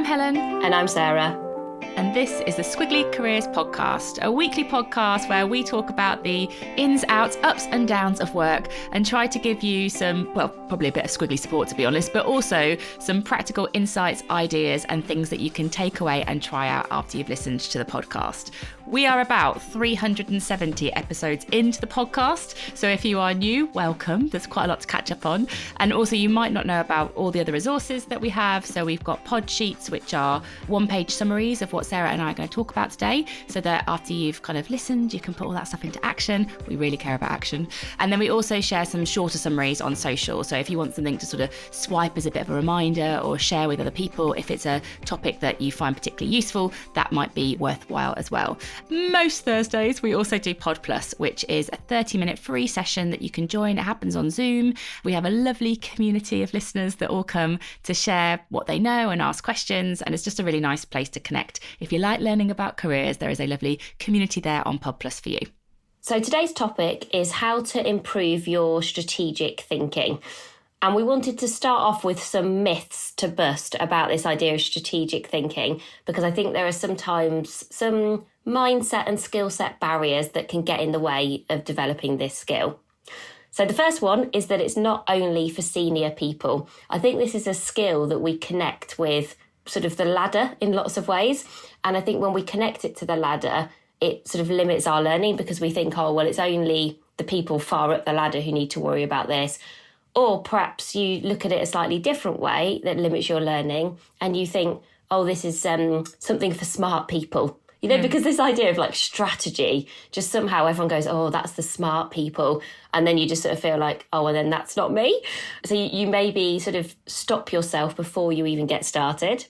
I'm Helen. And I'm Sarah. And this is the Squiggly Careers podcast, a weekly podcast where we talk about the ins, outs, ups and downs of work and try to give you some, well, probably a bit of squiggly support to be honest, but also some practical insights, ideas and things that you can take away and try out after you've listened to the podcast. We are about 370 episodes into the podcast, so if you are new, welcome. There's quite a lot to catch up on. And also you might not know about all the other resources that we have. So we've got pod sheets, which are one-page summaries of what Sarah and I are going to talk about today, so that after you've kind of listened, you can put all that stuff into action. We really care about action. And then we also share some shorter summaries on social. So if you want something to sort of swipe as a bit of a reminder or share with other people, if it's a topic that you find particularly useful, that might be worthwhile as well. Most Thursdays, we also do Pod Plus, which is a 30-minute free session that you can join. It happens on Zoom. We have a lovely community of listeners that all come to share what they know and ask questions. And it's just a really nice place to connect. If you like learning about careers, there is a lovely community there on Pod Plus for you. So today's topic is how to improve your strategic thinking. And we wanted to start off with some myths to bust about this idea of strategic thinking, because I think there are sometimes some mindset and skill set barriers that can get in the way of developing this skill. So the first one is that it's not only for senior people. I think this is a skill that we connect with sort of the ladder in lots of ways. And I think when we connect it to the ladder, it sort of limits our learning because we think, oh, well, it's only the people far up the ladder who need to worry about this. Or perhaps you look at it a slightly different way that limits your learning and you think, oh, this is something for smart people. You know, because this idea of like strategy, just somehow everyone goes, oh, that's the smart people. And then you just sort of feel like, oh, well, then that's not me. So you maybe sort of stop yourself before you even get started.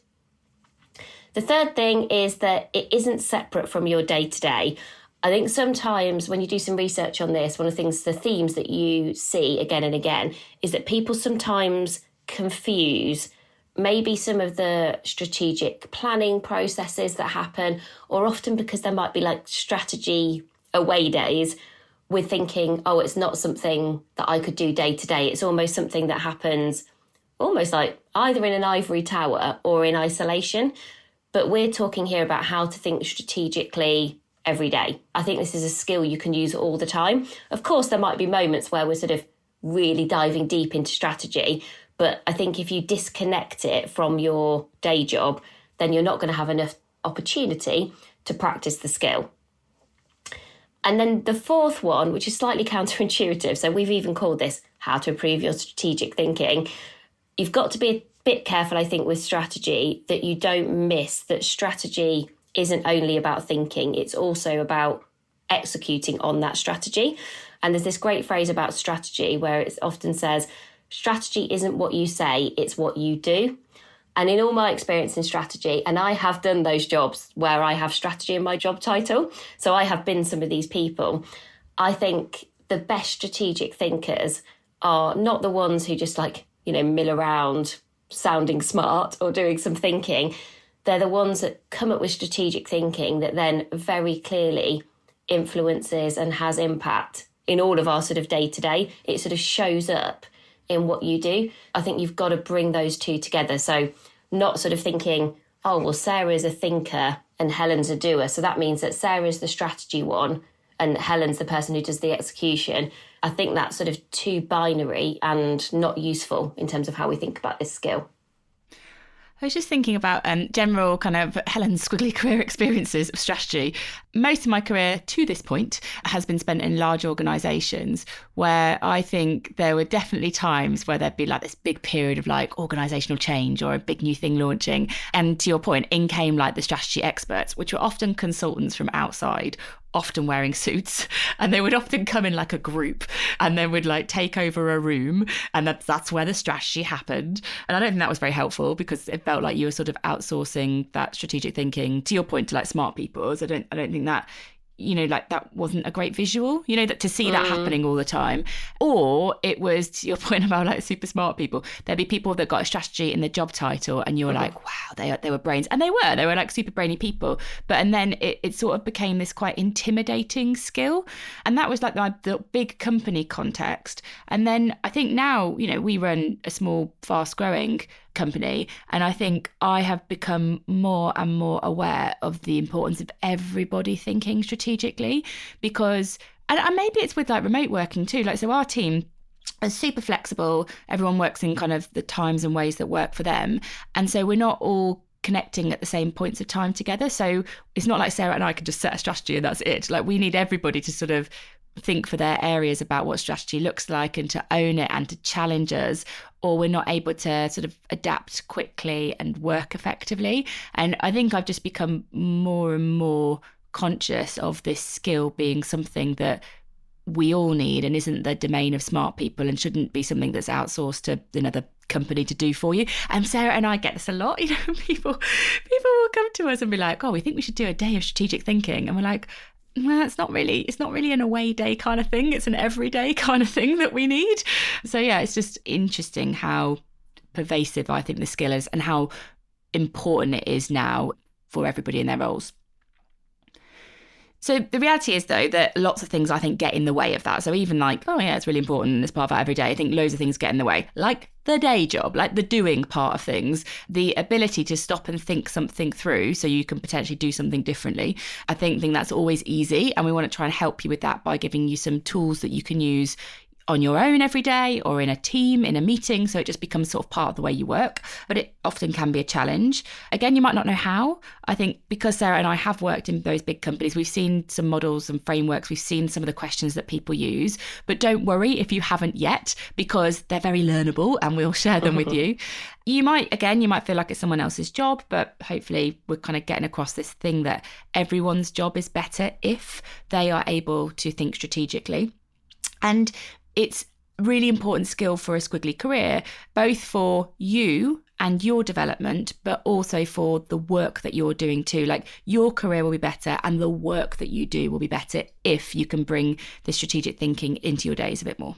The third thing is that it isn't separate from your day-to-day. I think sometimes when you do some research on this, one of the things, the themes that you see again and again is that people sometimes confuse maybe some of the strategic planning processes that happen, or often because there might be like strategy away days with thinking, oh, it's not something that I could do day to day. It's almost something that happens almost like either in an ivory tower or in isolation. But we're talking here about how to think strategically every day. I think this is a skill you can use all the time. Of course, there might be moments where we're sort of really diving deep into strategy, but I think if you disconnect it from your day job, then you're not going to have enough opportunity to practice the skill. And then the fourth one, which is slightly counterintuitive, so we've even called this how to improve your strategic thinking. You've got to be a bit careful, I think, with strategy that you don't miss that strategy isn't only about thinking, it's also about executing on that strategy. And there's this great phrase about strategy where it often says, strategy isn't what you say, it's what you do. And in all my experience in strategy, and I have done those jobs where I have strategy in my job title, so I have been some of these people, I think the best strategic thinkers are not the ones who just like, you know, mill around sounding smart or doing some thinking. They're the ones that come up with strategic thinking that then very clearly influences and has impact in all of our sort of day-to-day. It sort of shows up in what you do. I think you've got to bring those two together. So not sort of thinking, oh, well, Sarah's a thinker and Helen's a doer. So that means that Sarah's the strategy one and Helen's the person who does the execution. I think that's sort of too binary and not useful in terms of how we think about this skill. I was just thinking about general kind of Helen's squiggly career experiences of strategy. Most of my career to this point has been spent in large organisations where I think there were definitely times where there'd be like this big period of like organisational change or a big new thing launching. And to your point, in came like the strategy experts, which were often consultants from outside, often wearing suits, and they would often come in like a group and then would like take over a room, and that's where the strategy happened. And I don't think that was very helpful because it felt like you were sort of outsourcing that strategic thinking, to your point, to like smart people. So I don't think that, you know, like that wasn't a great visual, you know, that to see that happening all the time. Or it was, to your point about like super smart people, there'd be people that got a strategy in their job title and you were like, wow, they were brains. And they were like super brainy people. And then it sort of became this quite intimidating skill. And that was like the big company context. And then I think now, you know, we run a small, fast growing company. And I think I have become more and more aware of the importance of everybody thinking strategically, because, and maybe it's with like remote working too. Like, so our team are super flexible. Everyone works in kind of the times and ways that work for them. And so we're not all connecting at the same points of time together. So it's not like Sarah and I can just set a strategy and that's it. Like, we need everybody to sort of think for their areas about what strategy looks like and to own it and to challenge us, or we're not able to sort of adapt quickly and work effectively. And I think I've just become more and more conscious of this skill being something that we all need and isn't the domain of smart people and shouldn't be something that's outsourced to another company to do for you. And Sarah and I get this a lot. People will come to us and be like, oh, we think we should do a day of strategic thinking. And we're like, well, it's not really an away day kind of thing. It's an everyday kind of thing that we need. So yeah, it's just interesting how pervasive I think the skill is and how important it is now for everybody in their roles. So the reality is, though, that lots of things I think get in the way of that. So even like, oh yeah, it's really important and it's part of our every day. I think loads of things get in the way, like the day job, like the doing part of things, the ability to stop and think something through so you can potentially do something differently. I think that's always easy. And we want to try and help you with that by giving you some tools that you can use on your own every day or in a team, in a meeting, so it just becomes sort of part of the way you work. But it often can be a challenge. Again, you might not know how. I think because Sarah and I have worked in those big companies, we've seen some models and frameworks, we've seen some of the questions that people use. But don't worry if you haven't yet, because they're very learnable and we'll share them with you. You might feel like it's someone else's job, but hopefully we're kind of getting across this thing that everyone's job is better if they are able to think strategically. And it's a really important skill for a squiggly career, both for you and your development, but also for the work that you're doing too. Like, your career will be better and the work that you do will be better if you can bring the strategic thinking into your days a bit more.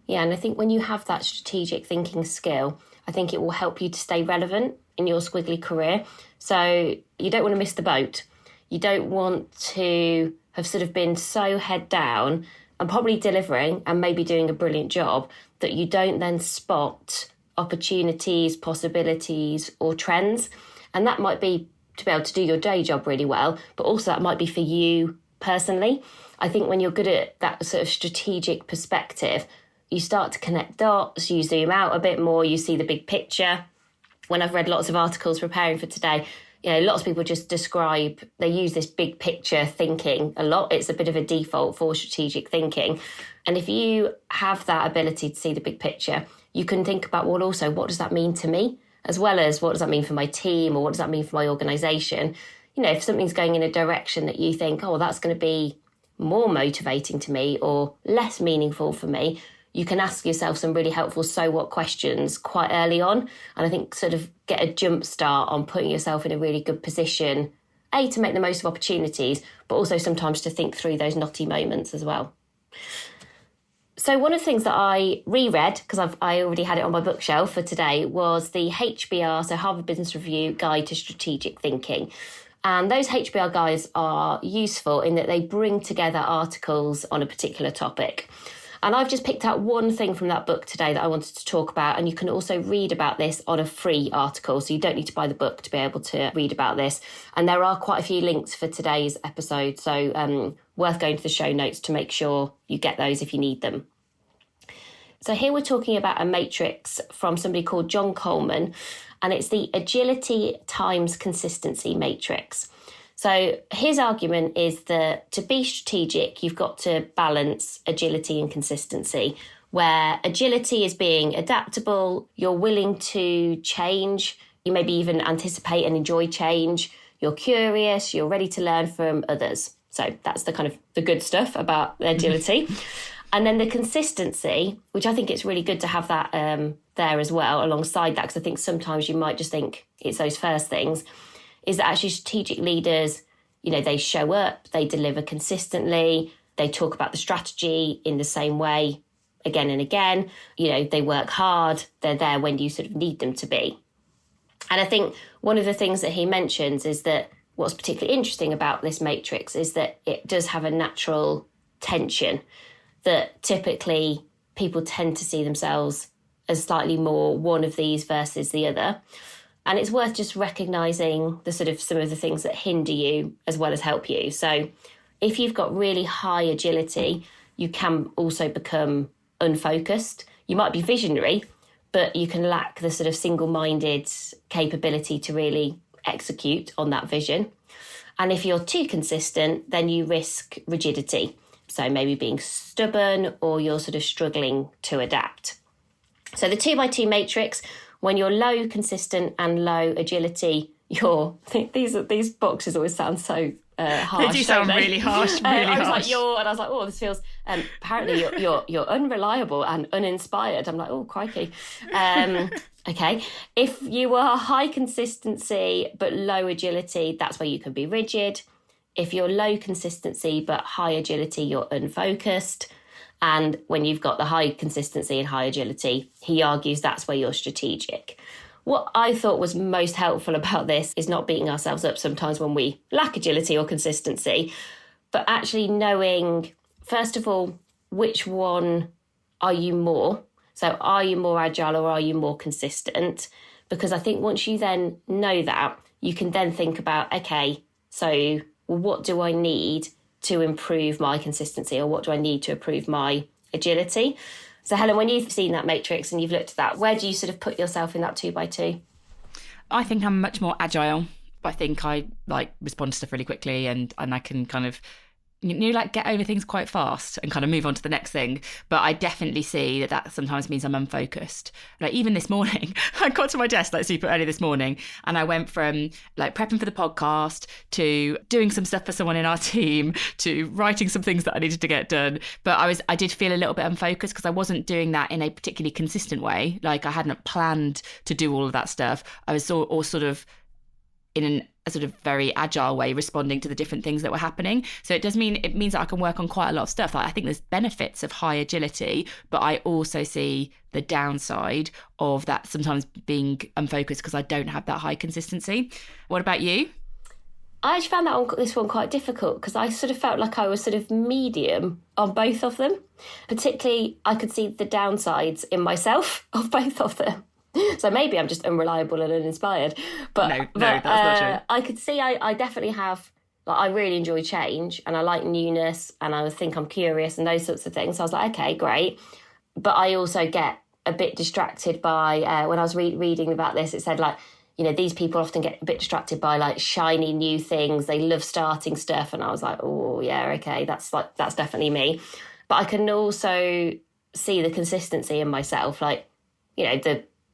Yeah, and I think when you have that strategic thinking skill, I think it will help you to stay relevant in your squiggly career. So you don't want to miss the boat. You don't want to have sort of been so head down and probably delivering and maybe doing a brilliant job that you don't then spot opportunities, possibilities or trends. And that might be to be able to do your day job really well, but also that might be for you personally. I think when you're good at that sort of strategic perspective, you start to connect dots, you zoom out a bit more, you see the big picture. When I've read lots of articles preparing for today, lots of people just they use this big picture thinking a lot. It's a bit of a default for strategic thinking. And if you have that ability to see the big picture, you can think about, well, also, what does that mean to me? As well as what does that mean for my team, or what does that mean for my organisation? If something's going in a direction that you think, oh, that's going to be more motivating to me or less meaningful for me, you can ask yourself some really helpful so what questions quite early on. And I think sort of get a jump start on putting yourself in a really good position, to make the most of opportunities, but also sometimes to think through those knotty moments as well. So one of the things that I reread, because I already had it on my bookshelf for today, was the HBR, so Harvard Business Review Guide to Strategic Thinking. And those HBR guides are useful in that they bring together articles on a particular topic. And I've just picked out one thing from that book today that I wanted to talk about. And you can also read about this on a free article. So you don't need to buy the book to be able to read about this. And there are quite a few links for today's episode. So worth going to the show notes to make sure you get those if you need them. So here we're talking about a matrix from somebody called John Coleman. And it's the agility times consistency matrix. So his argument is that to be strategic, you've got to balance agility and consistency, where agility is being adaptable, you're willing to change, you maybe even anticipate and enjoy change, you're curious, you're ready to learn from others. So that's the kind of the good stuff about agility. And then the consistency, which I think it's really good to have that there as well alongside that, because I think sometimes you might just think it's those first things, is that actually strategic leaders, they show up, they deliver consistently, they talk about the strategy in the same way again and again, they work hard, they're there when you sort of need them to be. And I think one of the things that he mentions is that what's particularly interesting about this matrix is that it does have a natural tension, that typically people tend to see themselves as slightly more one of these versus the other. And it's worth just recognising the sort of some of the things that hinder you as well as help you. So if you've got really high agility, you can also become unfocused. You might be visionary, but you can lack the sort of single-minded capability to really execute on that vision. And if you're too consistent, then you risk rigidity. So maybe being stubborn, or you're sort of struggling to adapt. So the 2x2 matrix, when you're low consistent and low agility, these boxes always sound so harsh. They do sound really harsh. I was like, and I was like, oh, this feels. Apparently, you're unreliable and uninspired. I'm like, oh, crikey. Okay, if you are high consistency but low agility, that's where you can be rigid. If you're low consistency but high agility, you're unfocused. And when you've got the high consistency and high agility, he argues that's where you're strategic. What I thought was most helpful about this is not beating ourselves up sometimes when we lack agility or consistency, but actually knowing, first of all, which one are you more? So are you more agile or are you more consistent? Because I think once you then know that, you can then think about, okay, so what do I need to improve my consistency, or what do I need to improve my agility? So Helen, when you've seen that matrix and you've looked at that, where do you sort of put yourself in that 2x2? I think I'm much more agile. I think I respond to stuff really quickly, and I can kind of get over things quite fast and kind of move on to the next thing. But I definitely see that sometimes means I'm unfocused. Like even this morning, I got to my desk super early this morning, and I went from prepping for the podcast to doing some stuff for someone in our team to writing some things that I needed to get done. But I did feel a little bit unfocused because I wasn't doing that in a particularly consistent way. Like I hadn't planned to do all of that stuff. I was all sort of in a sort of very agile way responding to the different things that were happening. So it means that I can work on quite a lot of stuff. I think there's benefits of high agility, but I also see the downside of that sometimes being unfocused because I don't have that high consistency. What about you? I actually found this one quite difficult because I sort of felt like I was sort of medium on both of them. Particularly, I could see the downsides in myself of both of them. So maybe I'm just unreliable and uninspired. But no, that's not true. I could see I definitely have, I really enjoy change and I like newness and I think I'm curious and those sorts of things. So I was like, okay, great. But I also get a bit distracted by, when I was reading about this, it said these people often get a bit distracted by shiny new things. They love starting stuff. And I was like, oh yeah, okay, that's definitely me. But I can also see the consistency in myself.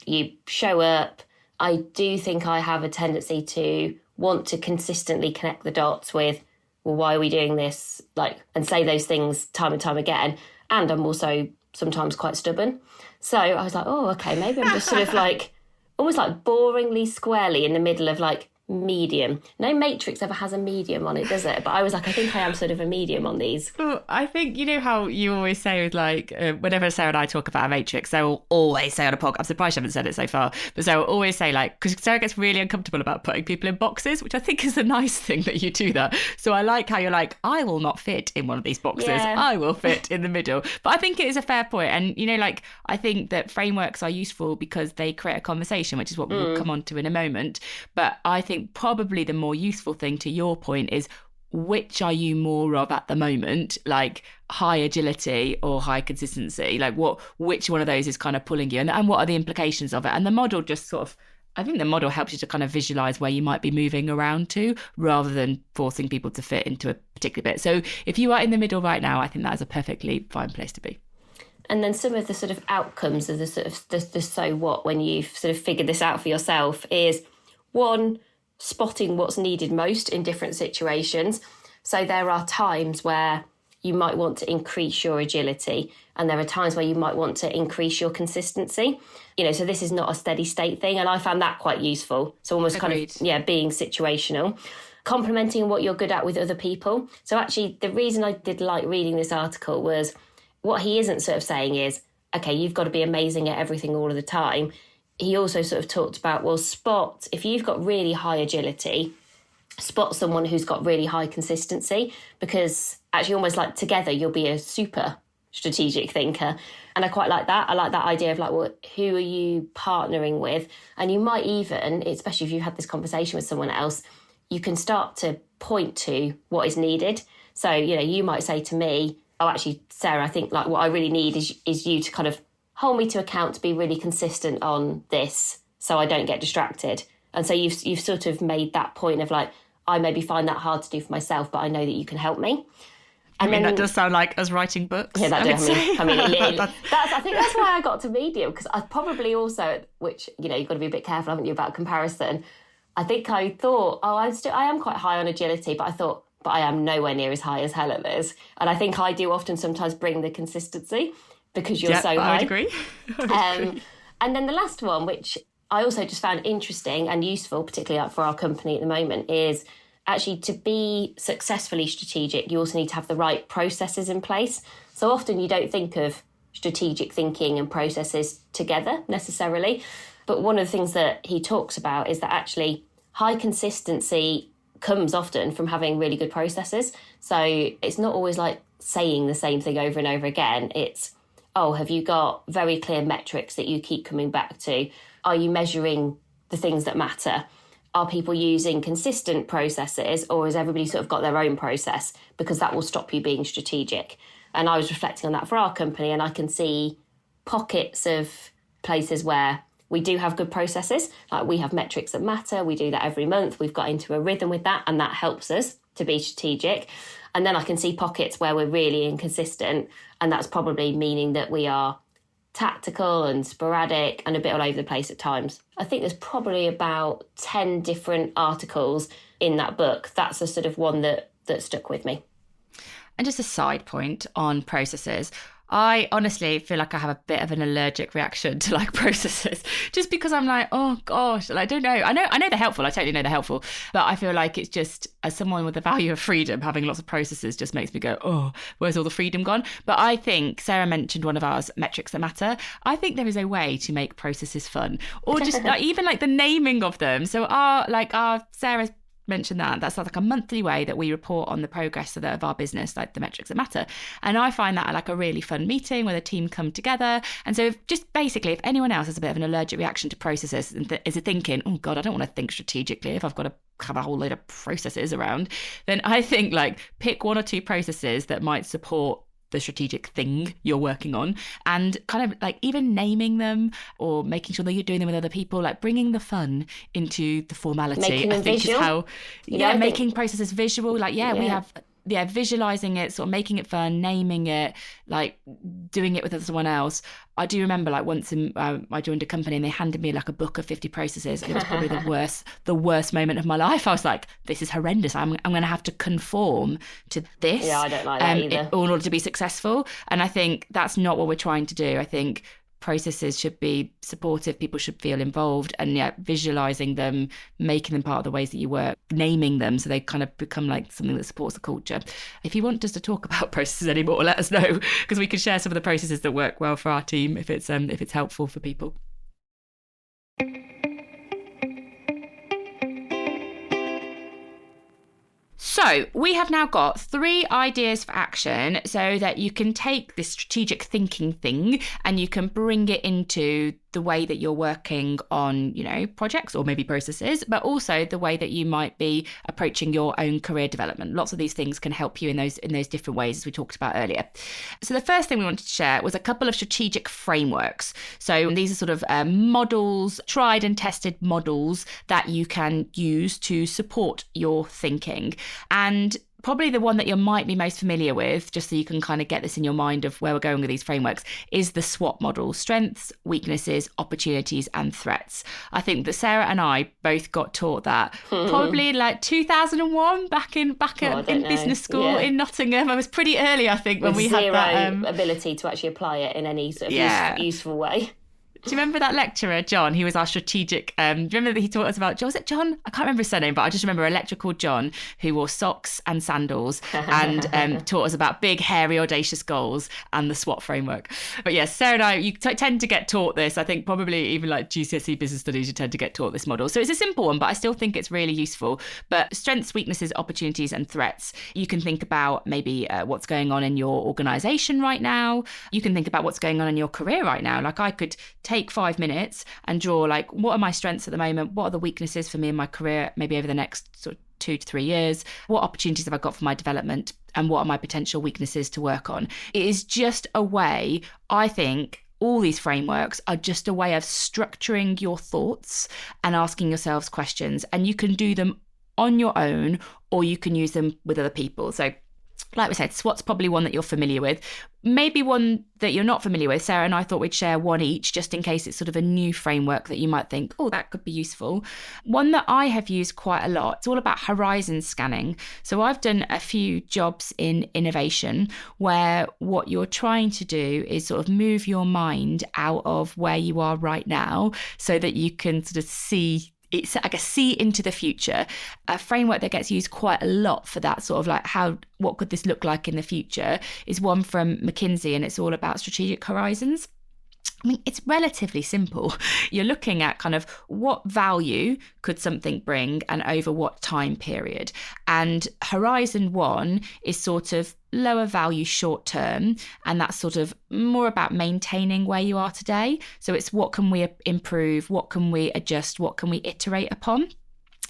You show up. I do think I have a tendency to want to consistently connect the dots with, well, why are we doing this? And say those things time and time again. And I'm also sometimes quite stubborn. So I was like, oh, okay, maybe I'm just sort of almost boringly squarely in the middle of medium. No matrix ever has a medium on it, does it? But I was like, I think I am sort of a medium on these. Well, I think, how you always say with whenever Sarah and I talk about a matrix, they will always say on a podcast, I'm surprised you haven't said it so far, but Sarah will always say because Sarah gets really uncomfortable about putting people in boxes, which I think is a nice thing that you do that. So I like how you're I will not fit in one of these boxes. Yeah. I will fit in the middle. But I think it is a fair point. And, I think that frameworks are useful because they create a conversation, which is what we'll come on to in a moment. But I think probably the more useful thing to your point is, which are you more of at the moment, high agility or high consistency? Which one of those is kind of pulling you, and what are the implications of it? And the model just I think the model helps you to kind of visualize where you might be moving around to, rather than forcing people to fit into a particular bit. So if you are in the middle right now, I think that is a perfectly fine place to be. And then some of the sort of outcomes of the sort of the so what, when you've sort of figured this out for yourself, is one, spotting what's needed most in different situations. So there are times where you might want to increase your agility, and there are times where you might want to increase your consistency. So this is not a steady state thing, and I found that quite useful. So almost Agreed. Kind of being situational, complementing what you're good at with other people. So actually, the reason I did like reading this article was what he isn't sort of saying is, okay, you've got to be amazing at everything all of the time. He also sort of talked about, if you've got really high agility, spot someone who's got really high consistency, because actually almost together you'll be a super strategic thinker. And I quite like that. I like that idea of like, well, who are you partnering with? And you might even, especially if you had this conversation with someone else, you can start to point to what is needed. So, you might say to me, oh, actually, Sarah, I think like what I really need is you to kind of hold me to account, to be really consistent on this so I don't get distracted. And so you've sort of made that point of like, I maybe find that hard to do for myself, but I know that you can help me. And that does sound like us writing books. Yeah, that does. I think that's why I got to medium, because I probably also, which, you've got to be a bit careful, haven't you, about comparison. I think I thought, I am quite high on agility, but I thought, but I am nowhere near as high as Helen is. And I think I do often sometimes bring the consistency because you're so high. I would agree. And then the last one, which I also just found interesting and useful, particularly for our company at the moment, is actually to be successfully strategic, you also need to have the right processes in place. So often you don't think of strategic thinking and processes together necessarily. But one of the things that he talks about is that actually high consistency comes often from having really good processes. So it's not always like saying the same thing over and over again. It's, have you got very clear metrics that you keep coming back to? Are you measuring the things that matter? Are people using consistent processes, or has everybody sort of got their own process? Because that will stop you being strategic. And I was reflecting on that for our company, and I can see pockets of places where we do have good processes. Like we have metrics that matter. We do that every month. We've got into a rhythm with that, and that helps us to be strategic. And then I can see pockets where we're really inconsistent, and that's probably meaning that we are tactical and sporadic and a bit all over the place at times. I think there's probably about 10 different articles in that book. That's a sort of one that stuck with me. And just a side point on processes. I honestly feel like I have a bit of an allergic reaction to like processes, just because I'm like, oh gosh, I don't know. I know they're helpful. I totally know they're helpful, but I feel like it's just, as someone with the value of freedom, having lots of processes just makes me go, oh, where's all the freedom gone? But I think Sarah mentioned one of ours, metrics that matter. I think there is a way to make processes fun, or just even like the naming of them. So our Sarah's mentioned that's like a monthly way that we report on the progress of our business, like the metrics that matter. And I find that like a really fun meeting where the team come together. And so just basically, if anyone else has a bit of an allergic reaction to processes and is thinking, oh God, I don't want to think strategically if I've got to have a whole load of processes around, then I think like pick one or two processes that might support the strategic thing you're working on, and kind of like even naming them or making sure that you're doing them with other people, like bringing the fun into the formality. Making them visual. Is how, making processes visual. Like, we have visualizing it, sort of making it fun, naming it, like doing it with someone else. I do remember like once I joined a company and they handed me like a book of 50 processes, and it was probably the worst moment of my life. I was like, this is horrendous. I'm going to have to conform to this. Yeah, I don't like that either. In order to be successful. And I think that's not what we're trying to do. I think processes should be supportive, people should feel involved, and visualizing them, making them part of the ways that you work, naming them so they kind of become like something that supports the culture. If you want us to talk about processes anymore, let us know, because we can share some of the processes that work well for our team if it's helpful for people. So we have now got 3 ideas for action so that you can take this strategic thinking thing and you can bring it into the way that you're working on, projects or maybe processes, but also the way that you might be approaching your own career development. Lots of these things can help you in those different ways, as we talked about earlier. So the first thing we wanted to share was a couple of strategic frameworks. So these are sort of models, tried and tested models that you can use to support your thinking. And probably the one that you might be most familiar with, just so you can kind of get this in your mind of where we're going with these frameworks, is the SWOT model: strengths, weaknesses, opportunities, and threats. I think that Sarah and I both got taught that probably like 2001 back in business school in Nottingham. I was pretty early, I think, when we had that ability to actually apply it in any sort of useful way. Do you remember that lecturer, John? He was our strategic, do you remember that he taught us about, was it John? I can't remember his surname, but I just remember a lecturer called John who wore socks and sandals and taught us about big, hairy, audacious goals and the SWOT framework. But yes, Sarah and I, you tend to get taught this. I think probably even like GCSE business studies, you tend to get taught this model. So it's a simple one, but I still think it's really useful. But strengths, weaknesses, opportunities and threats. You can think about maybe what's going on in your organisation right now. You can think about what's going on in your career right now. Like I could take 5 minutes and draw like, what are my strengths at the moment? What are the weaknesses for me in my career, maybe over the next sort of 2 to 3 years? What opportunities have I got for my development? And what are my potential weaknesses to work on? It is just a way, I think, all these frameworks are just a way of structuring your thoughts and asking yourselves questions. And you can do them on your own, or you can use them with other people. So like we said, SWOT's probably one that you're familiar with. Maybe one that you're not familiar with. Sarah and I thought we'd share one each, just in case it's sort of a new framework that you might think, oh, that could be useful. One that I have used quite a lot, it's all about horizon scanning. So I've done a few jobs in innovation where what you're trying to do is sort of move your mind out of where you are right now so that you can sort of see into the future. A framework that gets used quite a lot for that sort of like what could this look like in the future is one from McKinsey, and it's all about strategic horizons. I mean, it's relatively simple. You're looking at kind of what value could something bring and over what time period. And Horizon 1 is sort of lower value short term, and that's sort of more about maintaining where you are today. So it's what can we improve, what can we adjust, what can we iterate upon.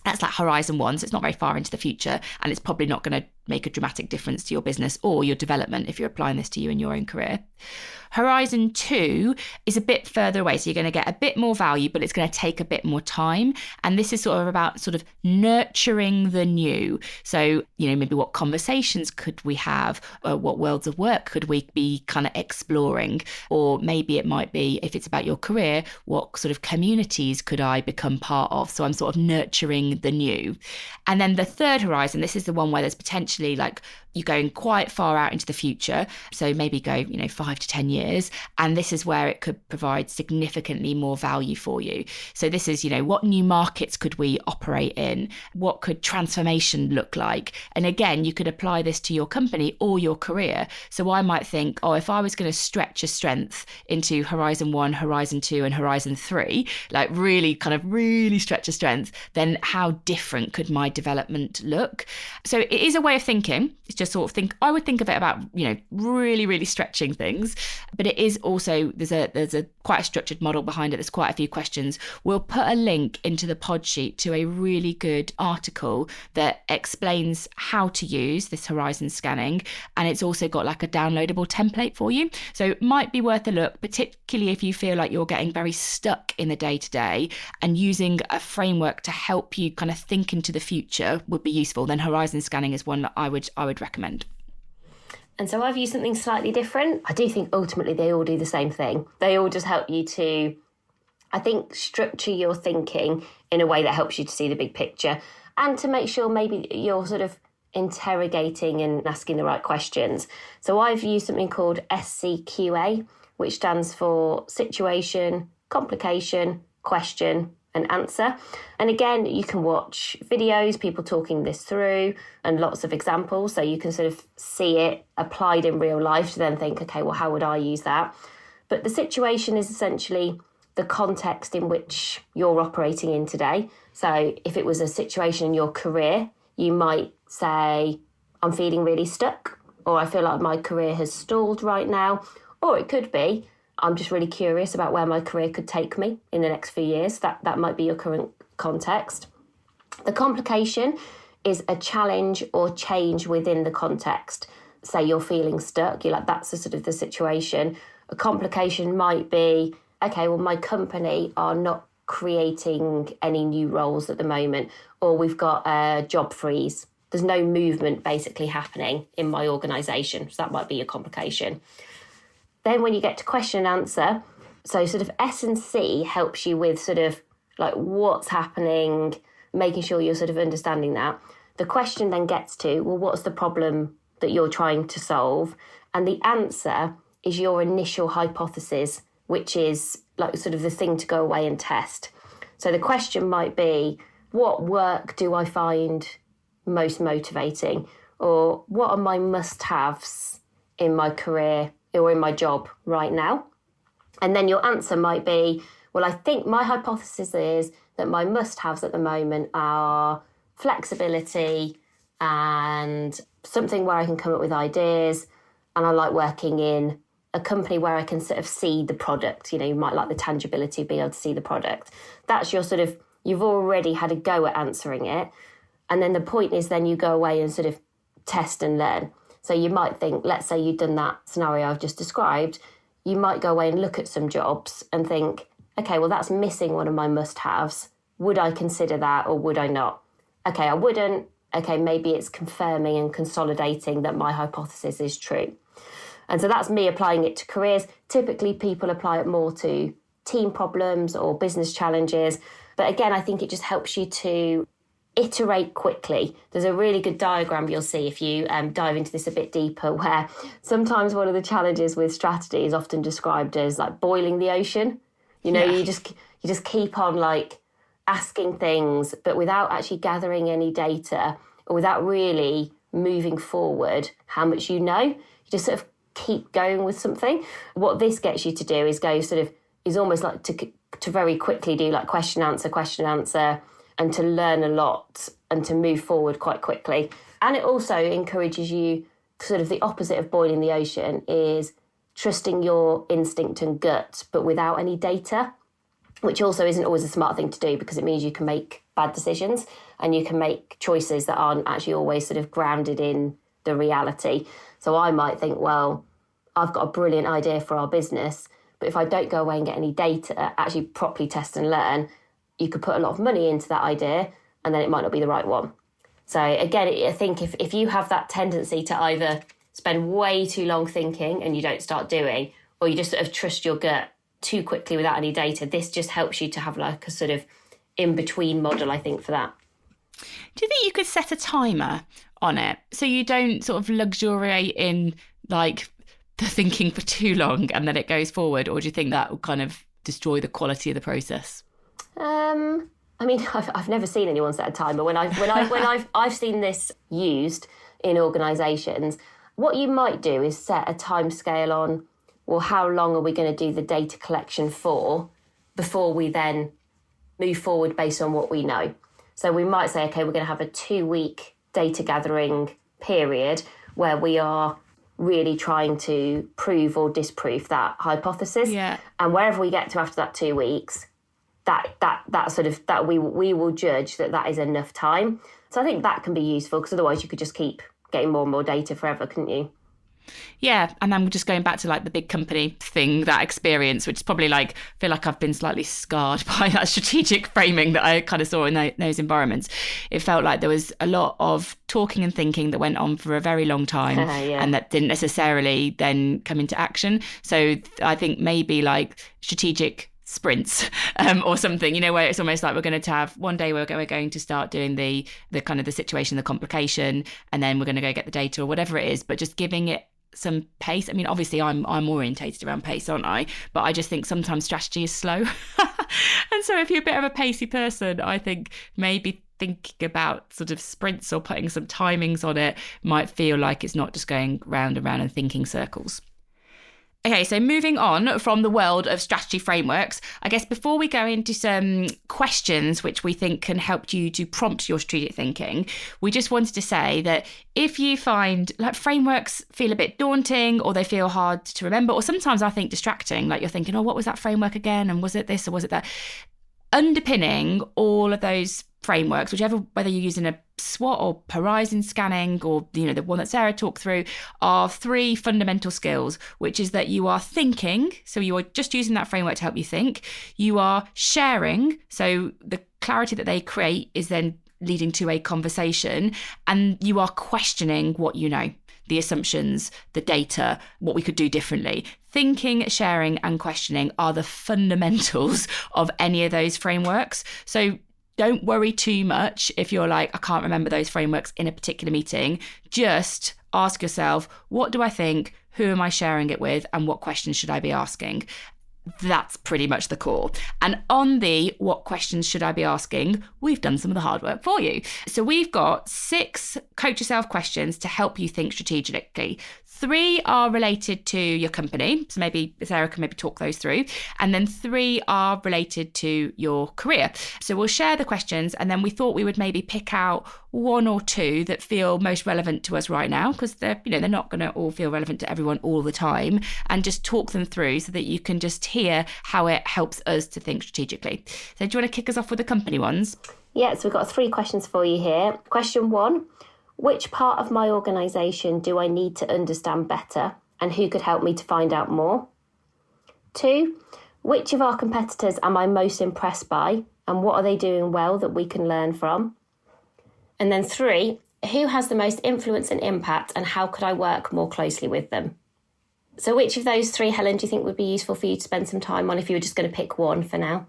That's like Horizon 1, so it's not very far into the future, and it's probably not going to make a dramatic difference to your business or your development if you're applying this to you in your own career. Horizon 2 is a bit further away, so you're going to get a bit more value, but it's going to take a bit more time. And this is sort of about sort of nurturing the new. So, maybe what conversations could we have? What worlds of work could we be kind of exploring? Or maybe it might be, if it's about your career, what sort of communities could I become part of? So I'm sort of nurturing the new. And then the third horizon, this is the one where there's potentially like you're going quite far out into the future. So maybe go, 5 to 10 years. And this is where it could provide significantly more value for you. So this is, what new markets could we operate in? What could transformation look like? And again, you could apply this to your company or your career. So I might think, if I was going to stretch a strength into Horizon 1, Horizon 2, and Horizon 3, like really stretch a strength, then how different could my development look? So it is a way of thinking. It's just sort of I would think of it about, really, really stretching things. But it is also, there's a quite a structured model behind it. There's quite a few questions. We'll put a link into the pod sheet to a really good article that explains how to use this horizon scanning. And it's also got like a downloadable template for you. So it might be worth a look, particularly if you feel like you're getting very stuck in the day-to-day, and using a framework to help you kind of think into the future would be useful. Then horizon scanning is one that I would recommend. And so I've used something slightly different. I do think ultimately they all do the same thing. They all just help you to, I think, structure your thinking in a way that helps you to see the big picture and to make sure maybe you're sort of interrogating and asking the right questions. So I've used something called SCQA, which stands for situation, complication, question, and answer. And again, you can watch videos, people talking this through, and lots of examples. So you can sort of see it applied in real life to then think, okay, well, how would I use that? But the situation is essentially the context in which you're operating in today. So if it was a situation in your career, you might say, I'm feeling really stuck, or I feel like my career has stalled right now. Or it could be, I'm just really curious about where my career could take me in the next few years. That might be your current context. The complication is a challenge or change within the context. Say you're feeling stuck, you're like, that's the sort of the situation. A complication might be, okay, well, my company are not creating any new roles at the moment, or we've got a job freeze. There's no movement basically happening in my organisation. So that might be your complication. Then when you get to question and answer, so sort of S and C helps you with sort of like what's happening, making sure you're sort of understanding that. The question then gets to, well, what's the problem that you're trying to solve? And the answer is your initial hypothesis, which is like sort of the thing to go away and test. So the question might be, what work do I find most motivating? Or what are my must-haves in my career or in my job right now? And then your answer might be, well, I think my hypothesis is that my must-haves at the moment are flexibility and something where I can come up with ideas, and I like working in a company where I can sort of see the product. You know, you might like the tangibility of being able to see the product. That's your sort of, you've already had a go at answering it. And then the point is then you go away and sort of test and learn. So you might think, let's say you've done that scenario I've just described, you might go away and look at some jobs and think, okay, well, that's missing one of my must-haves. Would I consider that or would I not? Okay, I wouldn't. Okay, maybe it's confirming and consolidating that my hypothesis is true. And so that's me applying it to careers. Typically, people apply it more to team problems or business challenges. But again, I think it just helps you to iterate quickly. There's a really good diagram you'll see if you dive into this a bit deeper, where sometimes one of the challenges with strategy is often described as like boiling the ocean. You know, you just keep on like asking things, but without actually gathering any data or without really moving forward how much you know. You just sort of keep going with something. What this gets you to do is is almost like to very quickly do like question, answer, and to learn a lot and to move forward quite quickly. And it also encourages you, sort of the opposite of boiling the ocean is trusting your instinct and gut, but without any data, which also isn't always a smart thing to do because it means you can make bad decisions and you can make choices that aren't actually always sort of grounded in the reality. So I might think, well, I've got a brilliant idea for our business, but if I don't go away and get any data, actually properly test and learn, you could put a lot of money into that idea and then it might not be the right one. So again, I think if you have that tendency to either spend way too long thinking and you don't start doing, or you just sort of trust your gut too quickly without any data, this just helps you to have like a sort of in-between model, I think, for that. Do you think you could set a timer on it so you don't sort of luxuriate in like the thinking for too long and then it goes forward, or do you think that will kind of destroy the quality of the process? I mean, I've never seen anyone set a timer. When I've seen this used in organisations, what you might do is set a time scale on, well, how long are we going to do the data collection for before we then move forward based on what we know. So we might say, okay, we're going to have a 2-week data gathering period where we are really trying to prove or disprove that hypothesis. Yeah. And wherever we get to after that 2 weeks, that we will judge that is enough time. So I think that can be useful because otherwise you could just keep getting more and more data forever, couldn't you? Yeah, and then we're just going back to like the big company thing, that experience, which is probably like, I feel like I've been slightly scarred by that strategic framing that I kind of saw in those environments. It felt like there was a lot of talking and thinking that went on for a very long time and that didn't necessarily then come into action. So I think maybe like strategic sprints or something, you know, where it's almost like we're going to have one day we're going to start doing the kind of the situation, the complication, and then we're going to go get the data or whatever it is, but just giving it some pace. I mean, obviously I'm orientated around pace, aren't I? But I just think sometimes strategy is slow. And so if you're a bit of a pacey person, I think maybe thinking about sort of sprints or putting some timings on it might feel like it's not just going round and round and thinking circles. Okay, so moving on from the world of strategy frameworks, I guess before we go into some questions which we think can help you to prompt your strategic thinking, we just wanted to say that if you find like frameworks feel a bit daunting or they feel hard to remember, or sometimes I think distracting, like you're thinking, oh, what was that framework again? And was it this or was it that? Underpinning all of those frameworks, whether you're using a SWOT or horizon scanning or, you know, the one that Sarah talked through, are 3 fundamental skills, which is that you are thinking, so you are just using that framework to help you think. You are sharing, so the clarity that they create is then leading to a conversation, and you are questioning what you know, the assumptions, the data, what we could do differently. Thinking, sharing, and questioning are the fundamentals of any of those frameworks. So don't worry too much if you're like, I can't remember those frameworks in a particular meeting. Just ask yourself, what do I think? Who am I sharing it with? And what questions should I be asking? That's pretty much the core. And on the what questions should I be asking, we've done some of the hard work for you. So we've got 6 coach yourself questions to help you think strategically. 3 are related to your company. So maybe Sarah can maybe talk those through. And then 3 are related to your career. So we'll share the questions, and then we thought we would maybe pick out 1 or 2 that feel most relevant to us right now, because they're not going to all feel relevant to everyone all the time, and just talk them through so that you can just hear how it helps us to think strategically. So do you want to kick us off with the company ones? Yeah, so we've got 3 questions for you here. Question 1, which part of my organisation do I need to understand better, and who could help me to find out more? 2, which of our competitors am I most impressed by, and what are they doing well that we can learn from? And then 3, who has the most influence and impact, and how could I work more closely with them? So which of those 3, Helen, do you think would be useful for you to spend some time on if you were just going to pick one for now?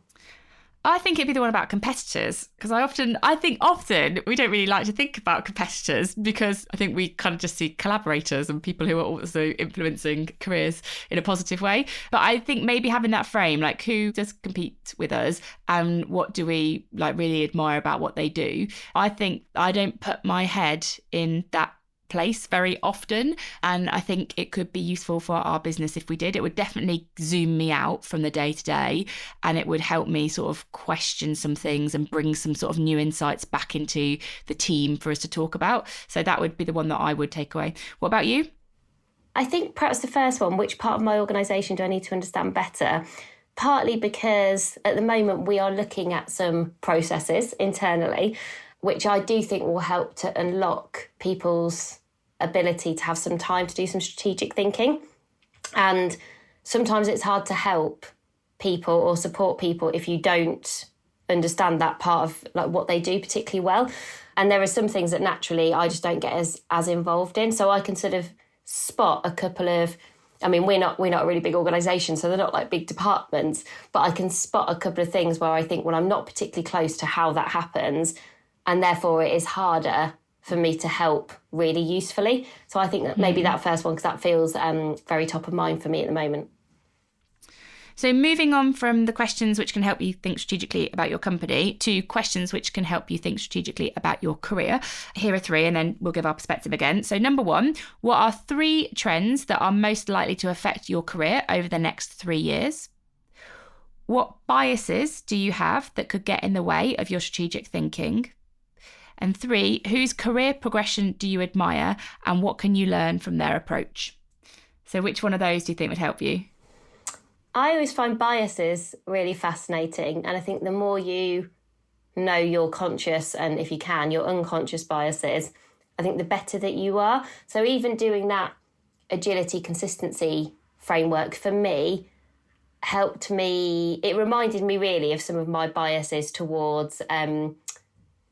I think it'd be the one about competitors, because I think often we don't really like to think about competitors, because I think we kind of just see collaborators and people who are also influencing careers in a positive way. But I think maybe having that frame, like who does compete with us and what do we like really admire about what they do. I think I don't put my head in that place very often, and I think it could be useful for our business if we did. It would definitely zoom me out from the day to day, and it would help me sort of question some things and bring some sort of new insights back into the team for us to talk about. So that would be the one that I would take away. What about you? I think perhaps the first one, which part of my organisation do I need to understand better? Partly because at the moment we are looking at some processes internally, which I do think will help to unlock people's ability to have some time to do some strategic thinking. And sometimes it's hard to help people or support people if you don't understand that part of like what they do particularly well. And there are some things that naturally I just don't get as involved in. So I can sort of spot a couple of, I mean, we're not a really big organisation, so they're not like big departments, but I can spot a couple of things where I think, well, I'm not particularly close to how that happens, and therefore it is harder for me to help really usefully. So I think that maybe that first one, because that feels very top of mind for me at the moment. So moving on from the questions which can help you think strategically about your company to questions which can help you think strategically about your career. Here are 3, and then we'll give our perspective again. So number 1, what are 3 trends that are most likely to affect your career over the next 3 years? What biases do you have that could get in the way of your strategic thinking? And 3, whose career progression do you admire, and what can you learn from their approach? So which one of those do you think would help you? I always find biases really fascinating. And I think the more you know your conscious and, if you can, your unconscious biases, I think the better that you are. So even doing that agility consistency framework for me helped me. It reminded me really of some of my biases towards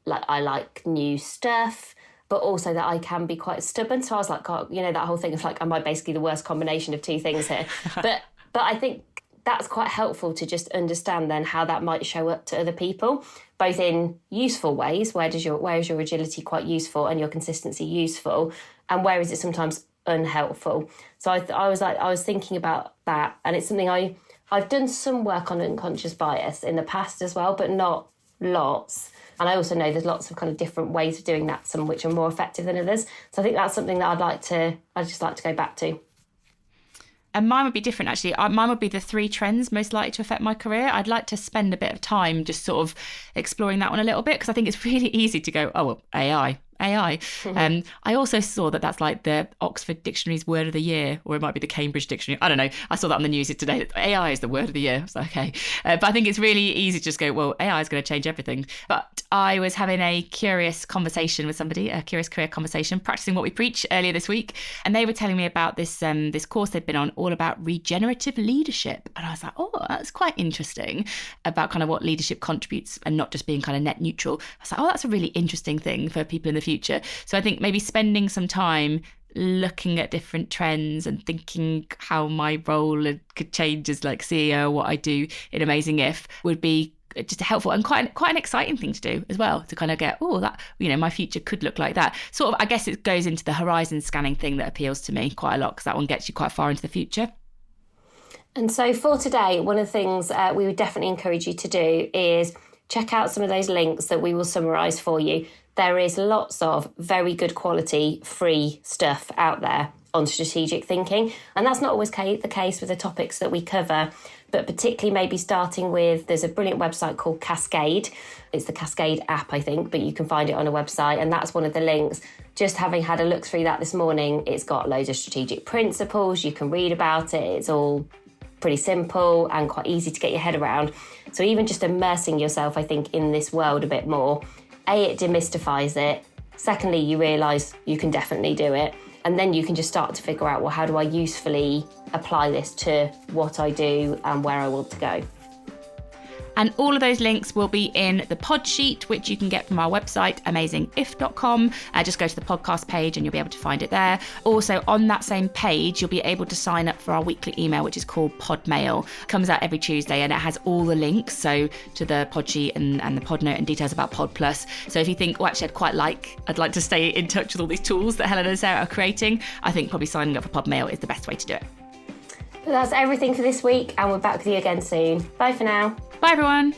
like I like new stuff, but also that I can be quite stubborn. So I was like, God, that whole thing of like, am I basically the worst combination of 2 things here? But I think that's quite helpful to just understand then how that might show up to other people, both in useful ways. Where is your agility quite useful and your consistency useful, and where is it sometimes unhelpful? So I was thinking about that, and it's something I've done some work on unconscious bias in the past as well, but not lots. And I also know there's lots of kind of different ways of doing that, some which are more effective than others. So I think that's something that I'd just like to go back to. And mine would be different, actually. Mine would be the 3 trends most likely to affect my career. I'd like to spend a bit of time just sort of exploring that one a little bit, because I think it's really easy to go, oh, well, AI. I also saw that that's like the Oxford Dictionary's word of the year, or it might be the Cambridge Dictionary. I don't know. I saw that on the news today, that AI is the word of the year. So, okay. But I think it's really easy to just go, well, AI is going to change everything. But I was having a curious conversation with somebody, a curious career conversation, practicing what we preach earlier this week. And they were telling me about this course they'd been on all about regenerative leadership. And I was like, oh, that's quite interesting, about kind of what leadership contributes and not just being kind of net neutral. I was like, oh, that's a really interesting thing for people in the future. So I think maybe spending some time looking at different trends and thinking how my role could change as like CEO, what I do in Amazing If, would be just helpful and quite an exciting thing to do as well, to kind of get, oh, that, my future could look like that. Sort of, I guess it goes into the horizon scanning thing that appeals to me quite a lot, because that one gets you quite far into the future. And so for today, one of the things we would definitely encourage you to do is check out some of those links that we will summarise for you. There is lots of very good quality free stuff out there on strategic thinking. And that's not always the case with the topics that we cover, but particularly maybe starting with, there's a brilliant website called Cascade. It's the Cascade app, I think, but you can find it on a website. And that's one of the links. Just having had a look through that this morning, it's got loads of strategic principles. You can read about it. It's all pretty simple and quite easy to get your head around. So even just immersing yourself, I think, in this world a bit more, it demystifies it. Secondly, you realise you can definitely do it. And then you can just start to figure out, well, how do I usefully apply this to what I do and where I want to go? And all of those links will be in the pod sheet, which you can get from our website, amazingif.com. Just go to the podcast page and you'll be able to find it there. Also, on that same page, you'll be able to sign up for our weekly email, which is called Pod Mail. It comes out every Tuesday and it has all the links, so to the pod sheet and the pod note and details about Pod Plus. So if you think, well, actually, I'd like to stay in touch with all these tools that Helen and Sarah are creating, I think probably signing up for Pod Mail is the best way to do it. But that's everything for this week, and we're back with you again soon. Bye for now. Bye, everyone.